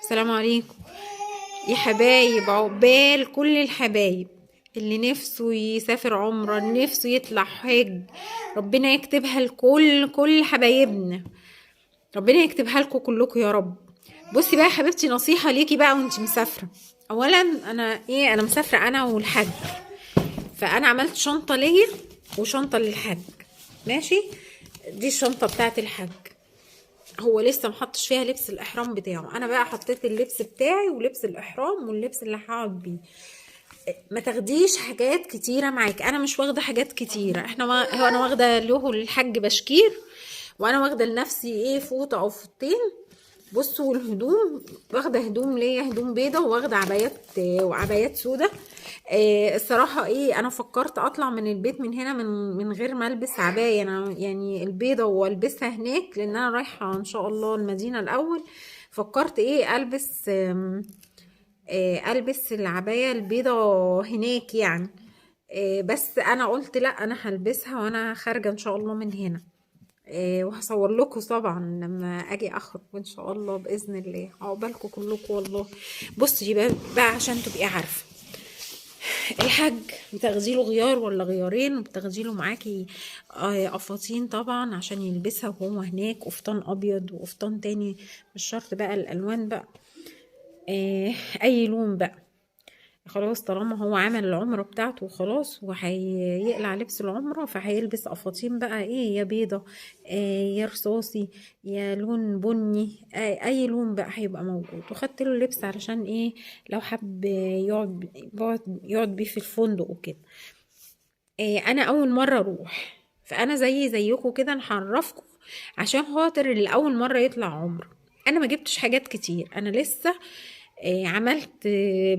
السلام عليكم يا حبايب، عقبال كل الحبايب اللي نفسه يسافر عمرة، نفسه يطلع حج. ربنا يكتبها لكل حبايبنا، ربنا يكتبها لكم كلكم يا رب. بصي بقى يا حبيبتي، نصيحة ليكي بقى وانت مسافرة. اولا انا مسافرة انا والحج، فانا عملت شنطة ليا وشنطة للحج. ماشي، دي الشنطة بتاعت الحج. هو لسه محطش فيها لبس الاحرام بتاعه، انا بقى حطيت اللبس بتاعي ولبس الاحرام واللبس اللي هقعد بيه. ما تاخديش حاجات كتيره معاك، انا مش واخده حاجات كتيره. انا واخده له الحج بشكير، وانا واخده لنفسي فوطه او فوطين. بصوا الهدوم، واخده هدوم ليا، هدوم بيضه، واخده عبايات سودا. الصراحه انا فكرت اطلع من البيت من هنا من غير ما البس عبايه، انا يعني البيضه والبسها هناك، لان انا رايحه ان شاء الله المدينه الاول. فكرت البس العبايه البيضه هناك يعني. بس انا قلت لا، انا هلبسها وانا خارجه ان شاء الله من هنا. وهصور لكم طبعا لما اجي اخرج ان شاء الله باذن الله. عقبالكم كلكم والله. بصي بقى عشان تبقي عارفه، الحاج بتاخدي له غيار ولا غيارين، وبتاخدي له معاكي قفاطين طبعا عشان يلبسها وهو هناك، قفطان ابيض وقفطان تاني، مش شرط بقى الالوان بقى. اي لون بقى. خلاص طالما هو عمل العمرة بتاعته وخلاص وهيقلع لبس العمرة، فهيلبس قفاطين بقى يا بيضة، يا رصاصي، يا لون بني، اي لون بقى هيبقى موجود. وخدت له اللبس علشان لو حب يقعد بيه في الفندق وكده. انا اول مرة اروح، فانا زيكم كده نعرفكم، عشان خاطر اللي اول مرة يطلع عمره. انا ما جبتش حاجات كتير، انا لسه عملت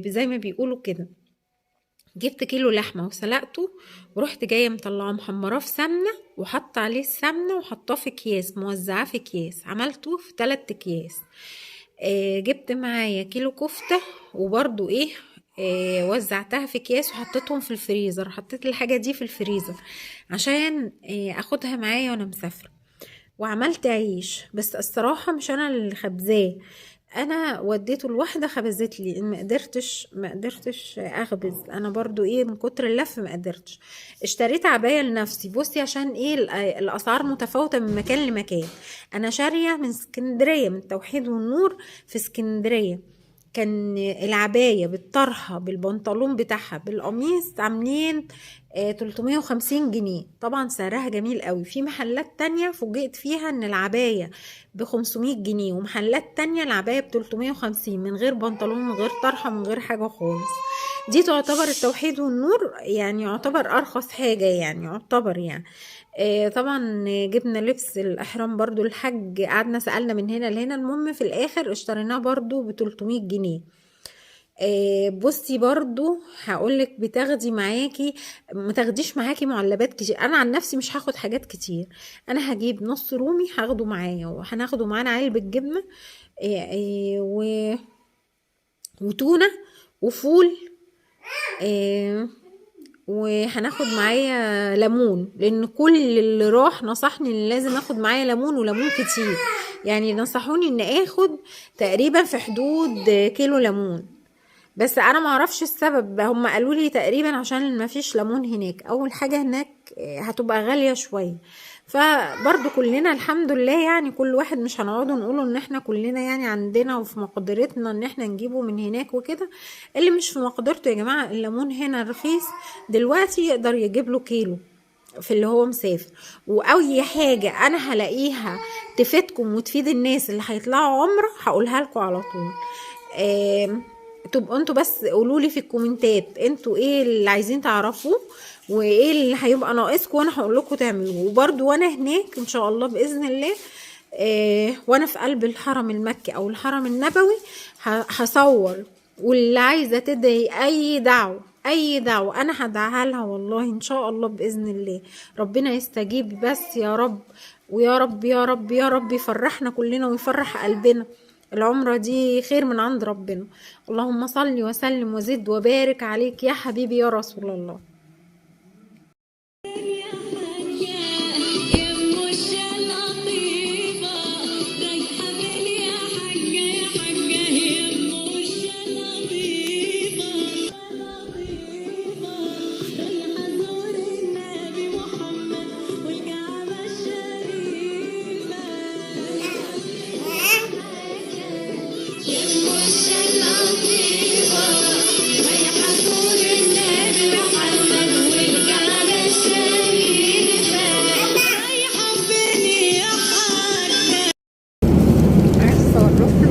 زي ما بيقولوا كده، جبت كيلو لحمة وسلقته، ورحت جاية مطلعه محمراه في سمنة، وحط عليه السمنة وحطاه في اكياس، موزعاه في اكياس، عملته في 3 اكياس. جبت معايا كيلو كفتة، وبرضو وزعتها في اكياس وحطيتهم في الفريزر. حطيت الحاجة دي في الفريزر عشان اخدها معايا وانا مسافرة. وعملت عيش، بس الصراحة مش انا اللي خبزاه، انا وديته لواحده خبزت لي، ما قدرتش اخبز انا برضو من كتر اللف ما قدرتش. اشتريت عبايه لنفسي. بصي عشان الاسعار متفاوته من مكان لمكان. انا شاريه من اسكندريه، من توحيد والنور في اسكندريه. كان العباية بالطرحة بالبنطلون بتاعها بالقميص عاملين 350 جنيه. طبعا سعرها جميل قوي. في محلات تانية فوجئت فيها ان العباية ب500 جنيه، ومحلات تانية العباية ب350 من غير بنطلون، من غير طرحة، من غير حاجة خالص. دي تعتبر التوحيد والنور يعني، يعتبر ارخص حاجة يعني، يعتبر يعني. طبعا جبنا لبس الاحرام برضو الحج، قعدنا سألنا من هنا لهنا، المهم في الاخر اشتريناه برضو ب300 جنيه. بصي برضو هقولك، بتاخدي معاكي، ما تاخديش معاكي معلبات كتير. انا عن نفسي مش هاخد حاجات كتير، انا هجيب نص رومي هاخده معايا، وهناخده معانا علبة جبنة وتونة وفول. وهناخد معايا ليمون، لان كل اللي راح نصحني ان لازم اخد معايا ليمون، وليمون كتير يعني. نصحوني ان اخد تقريبا في حدود كيلو ليمون، بس انا ما اعرفش السبب. هم قالوا لي تقريبا عشان ما فيش ليمون هناك. اول حاجه هناك هتبقى غاليه شويه، فبرضو كلنا الحمد لله يعني، كل واحد مش هنقعد نقوله ان احنا كلنا يعني عندنا وفي مقدرتنا ان احنا نجيبه من هناك وكده. اللي مش في مقدرته يا جماعه، الليمون هنا رخيص دلوقتي، يقدر يجيب له كيلو في اللي هو مسافر. واي حاجه انا هلاقيها تفيدكم وتفيد الناس اللي هيطلعوا عمره هقولها لكم على طول. تبقوا انتوا بس قولوا لي في الكومنتات انتوا ايه اللي عايزين تعرفوه، وايه اللي هيبقى ناقصكم، وانا هقول لكم تعملوه. وبرده وانا هناك ان شاء الله باذن الله، وانا في قلب الحرم المكي او الحرم النبوي هصور. واللي عايزه تدعي اي دعوه انا هدعها لها والله ان شاء الله باذن الله. ربنا يستجيب بس يا رب، ويا رب يا رب يا رب يفرحنا كلنا ويفرح قلبنا. العمرة دي خير من عند ربنا. اللهم صل وسلم وزد وبارك عليك يا حبيبي يا رسول الله.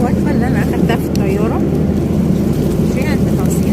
الوجبة اللي انا اخدتها في الطيارة. في عند تنسيق